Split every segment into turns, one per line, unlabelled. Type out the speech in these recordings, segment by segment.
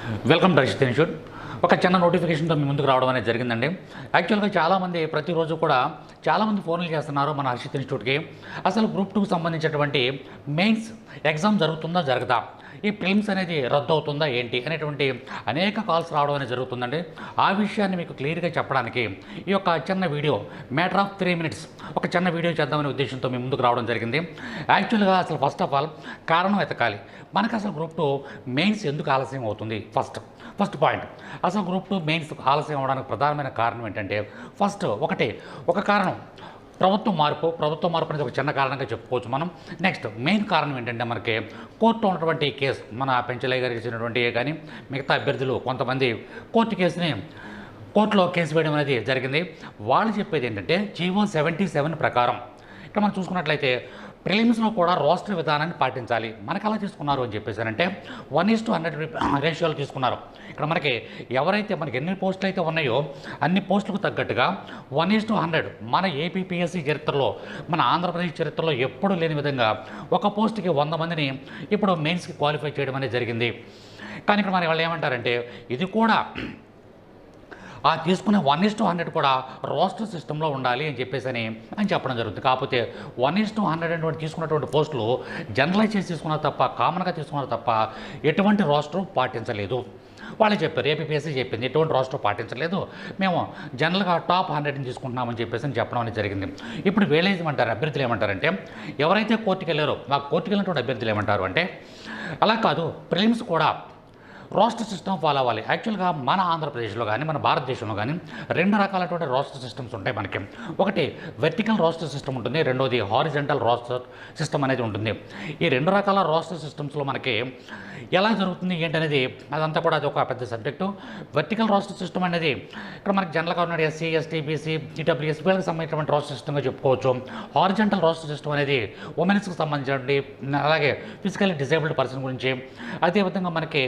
Welcome to రషిత్ institute. ఒక చిన్న నోటిఫికేషన్తో మీ ముందుకు రావడం అనేది జరిగిందండి. యాక్చువల్గా చాలామంది ప్రతిరోజు కూడా చాలామంది ఫోన్లు చేస్తున్నారు మన హర్షిత్ ఇన్స్టిట్యూట్కి. అసలు గ్రూప్ 2కి సంబంధించినటువంటి మెయిన్స్ ఎగ్జామ్ జరుగుతుందా జరగదా, ఈ ప్రిలిమ్స్ అనేది రద్దు అవుతుందా ఏంటి అనేటువంటి అనేక కాల్స్ రావడం అనేది జరుగుతుందండి. ఆ విషయాన్ని మీకు క్లియర్గా చెప్పడానికి ఈ యొక్క చిన్న వీడియో మ్యాటర్ ఆఫ్ 3 minutes ఒక చిన్న వీడియో చేద్దామనే ఉద్దేశంతో మీ ముందుకు రావడం జరిగింది. యాక్చువల్గా అసలు ఫస్ట్ ఆఫ్ ఆల్ కారణం ఎతకాలి. మనకు అసలు గ్రూప్ 2 మెయిన్స్ ఎందుకు ఆలస్యం అవుతుంది? ఫస్ట్ పాయింట్, అసలు గ్రూప్ 2 మెయిన్స్ ఆలస్యం అవడానికి ప్రధానమైన కారణం ఏంటంటే ఒక కారణం ప్రభుత్వం మార్పు అనేది ఒక చిన్న కారణంగా చెప్పుకోవచ్చు మనం. నెక్స్ట్ మెయిన్ కారణం ఏంటంటే మనకి కోర్టులో ఉన్నటువంటి కేసు, మన పెంచలయ్య గారికి ఇచ్చినటువంటి కానీ మిగతా అభ్యర్థులు కొంతమంది కోర్టులో కేసు వేయడం అనేది జరిగింది. వాళ్ళు చెప్పేది ఏంటంటే జీవో 77 ప్రకారం ఇక్కడ మనం చూసుకున్నట్లయితే ప్రిలిమ్స్లో కూడా రోస్టర్ విధానాన్ని పాటించాలి. మనకు అలా తీసుకున్నారు అని చెప్పేసారంటే 1:100 రేషియోలు తీసుకున్నారు. ఇక్కడ మనకి ఎవరైతే మనకి ఎన్ని పోస్టులు అయితే ఉన్నాయో అన్ని పోస్టులకు తగ్గట్టుగా 1:100 మన ఏపీపీఎస్సీ చరిత్రలో, మన ఆంధ్రప్రదేశ్ చరిత్రలో ఎప్పుడూ లేని విధంగా ఒక పోస్టుకి 100 మందిని ఇప్పుడు మెయిన్స్కి క్వాలిఫై చేయడం అనేది జరిగింది. కానీ ఇక్కడ మన వాళ్ళు ఏమంటారంటే ఇది కూడా ఆ తీసుకునే 1:100 కూడా రోస్టర్ సిస్టంలో ఉండాలి అని చెప్పడం జరుగుతుంది. కాకపోతే 1:100 తీసుకున్నటువంటి పోస్టులు జనరలైజ్ చేసి తీసుకున్నారు తప్ప, కామన్గా తీసుకున్నారు తప్ప ఎటువంటి రోస్టర్ పాటించలేదు. వాళ్ళు చెప్పారు, ఏపీపీఎస్సీ చెప్పింది ఎటువంటి రోస్టర్ పాటించలేదు, మేము జనరల్గా టాప్ 100ని తీసుకుంటున్నామని చెప్పడం అనేది జరిగింది. ఇప్పుడు అభ్యర్థులు ఏమంటారంటే ఎవరైతే కోర్టుకు వెళ్ళారో కోర్టుకు వెళ్ళినటువంటి అభ్యర్థులు ఏమంటారు అంటే అలా కాదు, ప్రిలిమ్స్ కూడా రోస్టర్ సిస్టమ్ ఫాలో అవ్వాలి. యాక్చువల్గా మన ఆంధ్రప్రదేశ్లో కానీ మన భారతదేశంలో కానీ 2 రకాలైనటువంటి రోస్టర్ సిస్టమ్స్ ఉంటాయి మనకి. ఒకటి వెర్టికల్ రోస్టర్ సిస్టమ్ ఉంటుంది, రెండోది హారిజంటల్ రోస్టర్ సిస్టమ్ అనేది ఉంటుంది. ఈ 2 రకాల రోస్టర్ సిస్టమ్స్లో మనకి ఎలా జరుగుతుంది ఏంటనేది అదంతా కూడా అది ఒక పెద్ద సబ్జెక్టు. వెర్టికల్ రోస్టర్ సిస్టమ్ అనేది ఇక్కడ మనకి జనరల్గా ఉన్న ఎస్సీ, ఎస్టీ, బీసీ, ఈడబ్ల్యూఎస్ వీళ్ళకి సంబంధించినటువంటి రోస్టర్ సిస్టమ్గా చెప్పుకోవచ్చు. హారిజంటల్ రోస్టర్ సిస్టమ్ అనేది ఉమెన్స్కి సంబంధించినటువంటి, అలాగే ఫిజికల్లీ డిసేబుల్డ్ పర్సన్ గురించి, అదేవిధంగా మనకి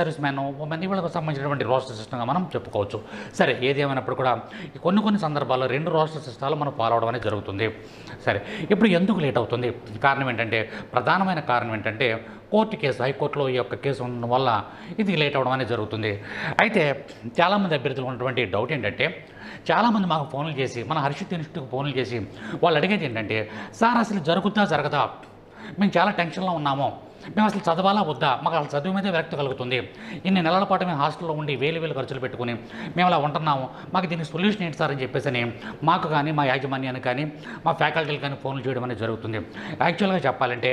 సర్వీస్ మ్యాన్, ఉమెన్ వీళ్ళకి సంబంధించినటువంటి రోస్టర్ సిస్టమ్గా మనం చెప్పుకోవచ్చు. సరే, ఏది ఏమైనప్పుడు కూడా కొన్ని సందర్భాల్లో 2 రోస్టర్ సిస్టాలు మనం ఫాలో అవడం అనేది జరుగుతుంది. సరే, ఇప్పుడు ఎందుకు లేట్ అవుతుంది? ప్రధానమైన కారణం ఏంటంటే కోర్టు కేసు, హైకోర్టులో ఈ యొక్క కేసు ఉండడం వల్ల ఇది లేట్ అవ్వడం అనేది జరుగుతుంది. అయితే చాలామంది అభ్యర్థులు ఉన్నటువంటి డౌట్ ఏంటంటే చాలామంది మాకు ఫోన్లు చేసి, మన హర్షిత్ ఇన్స్టిట్యూట్కి ఫోన్లు చేసి వాళ్ళు అడిగేది ఏంటంటే సార్ అసలు జరగదా, మేము చాలా టెన్షన్లో ఉన్నాము, మేము అసలు చదవాలా వద్దా, మాకు అసలు చదువు మీదే విరక్తి కలుగుతుంది, ఇన్ని నెలల పాటు మేము హాస్టల్లో ఉండి వేలు ఖర్చులు పెట్టుకుని మేము అలా ఉంటున్నాము, మాకు దీనికి సొల్యూషన్ ఏంటి సార్ అని చెప్పేసి మాకు కానీ మా యాజమాన్యానికి కానీ మా ఫ్యాకల్టీలు కానీ ఫోన్లు చేయడం అనేది జరుగుతుంది. యాక్చువల్గా చెప్పాలంటే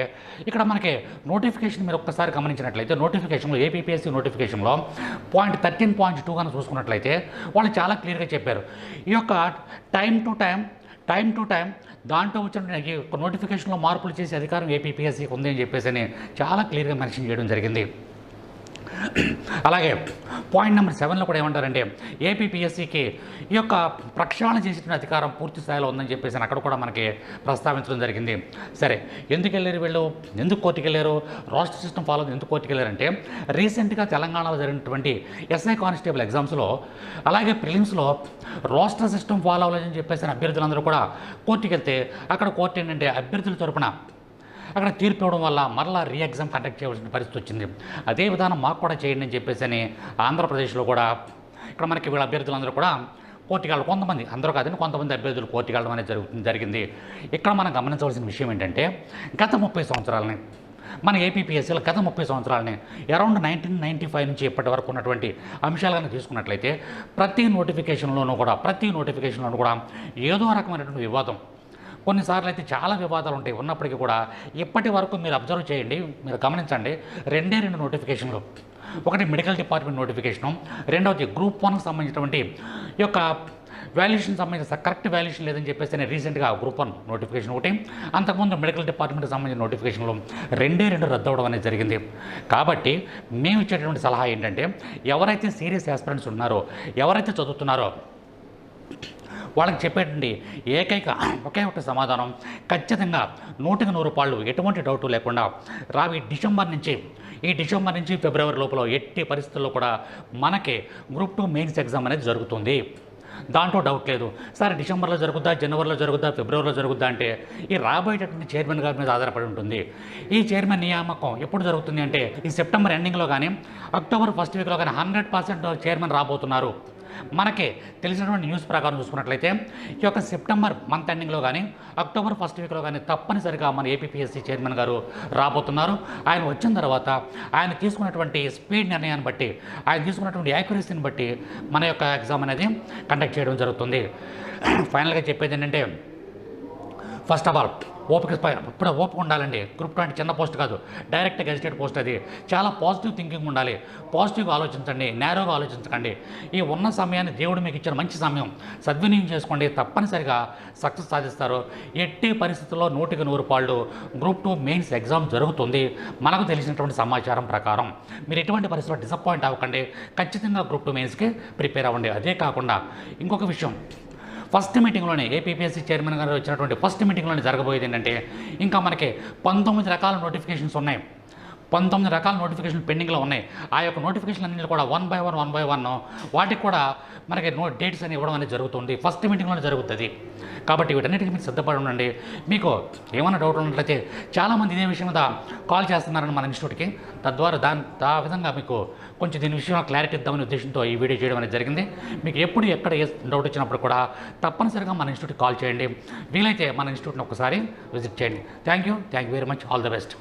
ఇక్కడ మనకి నోటిఫికేషన్ మీరు ఒక్కసారి గమనించినట్లయితే నోటిఫికేషన్లో ఏపీపీఎస్సీ నోటిఫికేషన్లో పాయింట్ 13.2 కానీ చూసుకున్నట్లయితే వాళ్ళు చాలా క్లియర్గా చెప్పారు, ఈ యొక్క టైం టు టైం దాంట్లో వచ్చిన నోటిఫికేషన్లో మార్పులు చేసే అధికారం ఏపీపీఎస్సీకి ఉంది అని చెప్పేసి చాలా క్లియర్గా మెన్షన్ చేయడం జరిగింది. అలాగే పాయింట్ నెంబర్ 7లో కూడా ఏమంటారంటే ఏపీపీఎస్సీకి ఈ యొక్క ప్రక్షాళన చేసేటువంటి అధికారం పూర్తి స్థాయిలో ఉందని చెప్పేసి అక్కడ కూడా మనకి ప్రస్తావించడం జరిగింది. సరే, ఎందుకు వెళ్ళారు వీళ్ళు, ఎందుకు కోర్టుకు వెళ్ళారు, రోస్టర్ సిస్టమ్ ఫాలో ఎందుకు కోర్టుకు వెళ్ళారంటే రీసెంట్గా తెలంగాణలో జరిగినటువంటి ఎస్ఐ కానిస్టేబుల్ ఎగ్జామ్స్లో, అలాగే ప్రిలిమ్స్లో రోస్టర్ సిస్టమ్ ఫాలో అవ్వాలని చెప్పేసి అభ్యర్థులందరూ కూడా కోర్టుకు వెళ్తే అక్కడ కోర్టు ఏంటంటే అభ్యర్థుల తరపున అక్కడ తీర్పు ఇవ్వడం వల్ల మరలా ఎగ్జామ్ కండక్ట్ చేయవలసిన పరిస్థితి వచ్చింది. అదే విధానం మాకు కూడా చేయండి అని చెప్పేసి ఆంధ్రప్రదేశ్లో కూడా ఇక్కడ మనకి వీళ్ళ అభ్యర్థులందరూ కూడా కోర్టుకు వెళ్ళడం, కొంతమంది, అందరూ కాదని కొంతమంది అభ్యర్థులు కోర్టుకు వెళ్ళడం అనేది జరిగింది. ఇక్కడ మనం గమనించవలసిన విషయం ఏంటంటే గత 30 సంవత్సరాలని మన ఏపీపీఎస్సీలో గత 30 సంవత్సరాలని అరౌండ్ 1995 నుంచి ఇప్పటి వరకు ఉన్నటువంటి అంశాలను తీసుకున్నట్లయితే ప్రతి నోటిఫికేషన్లోనూ కూడా ఏదో రకమైనటువంటి వివాదం, కొన్నిసార్లు అయితే చాలా వివాదాలు ఉంటాయి. ఉన్నప్పటికీ కూడా ఇప్పటి వరకు మీరు అబ్జర్వ్ చేయండి, మీరు గమనించండి, 2 నోటిఫికేషన్లు, ఒకటి మెడికల్ డిపార్ట్మెంట్ నోటిఫికేషను, రెండవది గ్రూప్ 1కి సంబంధించినటువంటి ఈ యొక్క వాల్యుయేషన్ సంబంధించిన కరెక్ట్ వాల్యుయేషన్ లేదని చెప్పేసి రీసెంట్గా గ్రూప్ 1 నోటిఫికేషన్ ఒకటి, అంతకుముందు మెడికల్ డిపార్ట్మెంట్కి సంబంధించిన నోటిఫికేషన్లు 2 రద్దు అవ్వడం అనేది జరిగింది. కాబట్టి మేము ఇచ్చేటటువంటి సలహా ఏంటంటే ఎవరైతే సీరియస్ ఆస్పిరెంట్స్ ఉన్నారో, ఎవరైతే చదువుతున్నారో వాళ్ళకి చెప్పేటండి ఒకే ఒక సమాధానం, ఖచ్చితంగా 100% ఎటువంటి డౌటు లేకుండా ఈ డిసెంబర్ నుంచి ఫిబ్రవరి లోపల ఎట్టి పరిస్థితుల్లో కూడా మనకి గ్రూప్ 2 మెయిన్స్ ఎగ్జామ్ అనేది జరుగుతుంది. దాంట్లో డౌట్ లేదు. సరే డిసెంబర్లో జరుగుద్దా, జనవరిలో జరుగుద్దా, ఫిబ్రవరిలో జరుగుద్దా అంటే ఈ రాబోయేటటువంటి చైర్మన్ గారి మీద ఆధారపడి ఉంటుంది. ఈ చైర్మన్ నియామకం ఎప్పుడు జరుగుతుంది అంటే ఈ సెప్టెంబర్ ఎండింగ్లో కానీ అక్టోబర్ ఫస్ట్ వీక్లో కానీ 100% చైర్మన్ రాబోతున్నారు. మనకి తెలిసినటువంటి న్యూస్ ప్రకారం చూసుకున్నట్లయితే ఈ యొక్క సెప్టెంబర్ మంత్ ఎండింగ్లో కానీ అక్టోబర్ ఫస్ట్ వీక్లో కానీ తప్పనిసరిగా మన ఏపీపీఎస్సీ చైర్మన్ గారు రాబోతున్నారు. ఆయన వచ్చిన తర్వాత ఆయన తీసుకున్నటువంటి స్పీడ్ నిర్ణయాన్ని బట్టి, ఆయన తీసుకున్నటువంటి యాక్యురసీని బట్టి మన యొక్క ఎగ్జామ్ అనేది కండక్ట్ చేయడం జరుగుతుంది. ఫైనల్గా చెప్పేది ఏంటంటే ఫస్ట్ ఆఫ్ ఆల్ ఇప్పుడు ఓపిక ఉండాలండి. గ్రూప్ 2 అంటే చిన్న పోస్ట్ కాదు, డైరెక్ట్ గెజిటెడ్ పోస్ట్. అది చాలా పాజిటివ్ థింకింగ్ ఉండాలి. పాజిటివ్గా ఆలోచించండి, నేరోగా ఆలోచించకండి. ఈ ఉన్న సమయాన్ని దేవుడు మీకు ఇచ్చిన మంచి సమయం సద్వినియోగం చేసుకోండి. తప్పనిసరిగా సక్సెస్ సాధిస్తారు. ఎట్టి పరిస్థితుల్లో 100% గ్రూప్ 2 మెయిన్స్ ఎగ్జామ్ జరుగుతుంది. మనకు తెలిసినటువంటి సమాచారం ప్రకారం మీరు ఎటువంటి పరిస్థితుల్లో డిసప్పాయింట్ అవ్వకండి. ఖచ్చితంగా గ్రూప్ 2 మెయిన్స్కి ప్రిపేర్ అవ్వండి. అదే కాకుండా ఇంకొక విషయం, ఫస్ట్ మీటింగ్లోనే ఏపీపీఎస్సీ చైర్మన్ గారు వచ్చినటువంటి ఫస్ట్ మీటింగ్లోనే జరగబోయేది ఏంటంటే ఇంకా మనకి 19 రకాల నోటిఫికేషన్స్ ఉన్నాయి. 19 రకాల నోటిఫికేషన్ పెండింగ్లో ఉన్నాయి. ఆ యొక్క నోటిఫికేషన్ అన్నింటినీ కూడా వన్ బై వన్ వాటికి కూడా మనకి డేట్స్ అని ఇవ్వడం అనేది జరుగుతుంది. ఫస్ట్ మీటింగ్లోనే జరుగుతుంది. కాబట్టి వీటన్నిటికీ మీరు సిద్ధపడి ఉండండి. మీకు ఏమైనా డౌట్ ఉన్నట్లయితే చాలామంది ఇదే విషయం మీద కాల్ చేస్తున్నారని మన ఇన్స్టిట్యూట్కి. తద్వారా ఆ విధంగా మీకు కొంచెం దీని విషయంలో క్లారిటీ ఇద్దామనే ఉద్దేశంతో ఈ వీడియో చేయడం అనేది జరిగింది. మీకు ఎప్పుడు ఎక్కడ ఏ డౌట్ వచ్చినప్పుడు కూడా తప్పనిసరిగా మన ఇన్స్టిట్యూట్కి కాల్ చేయండి. వీలైతే మన ఇన్స్టిట్యూట్ని ఒకసారి విజిట్ చేయండి. Thank you very much. All the best.